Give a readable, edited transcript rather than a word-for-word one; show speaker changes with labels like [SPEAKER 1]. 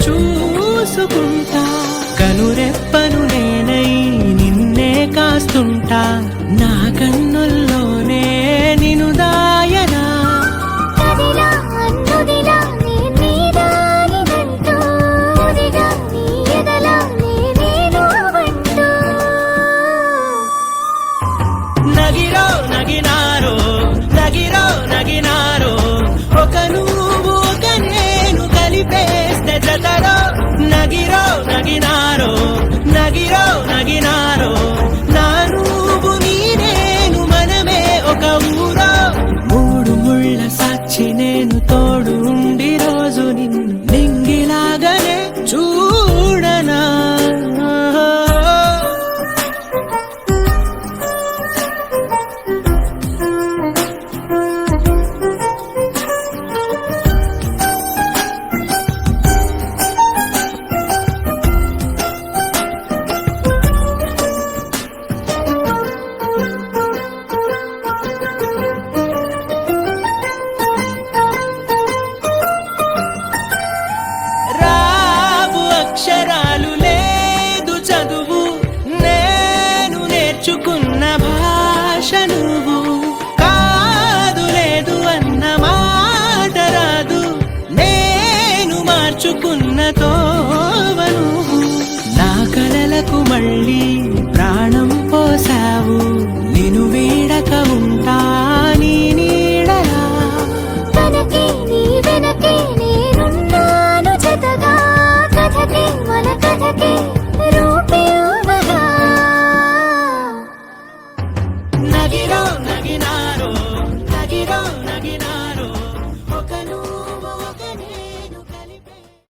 [SPEAKER 1] చూసుకుంటా, కనురెప్పను నేనై నిన్నే కాస్తుంటా, నా కన్నుల్లోనే నిను దాయనా. నగిరో నగినారో నగిరో నగినారో, ఒక నువ్వు ఒక నేను కలిపేస్తే జతలో. నగిరో నగినారో నగిరో నగినారో, నా నువ్వు నీ నేను మనమే ఒక ఊరో. మూడు ముళ్ళ సాక్షి నేను తోడు ఉండి రోజు నిన్ను నింగిలాగానే చూడనా. అక్షరాలు లేదు చదువు, నేను నేర్చుకున్న భాష నువ్వు. కాదు లేదు అన్న మాట రాదు, నేను మార్చుకున్న తోవ నువ్వు. నా కలలకు మళ్ళీ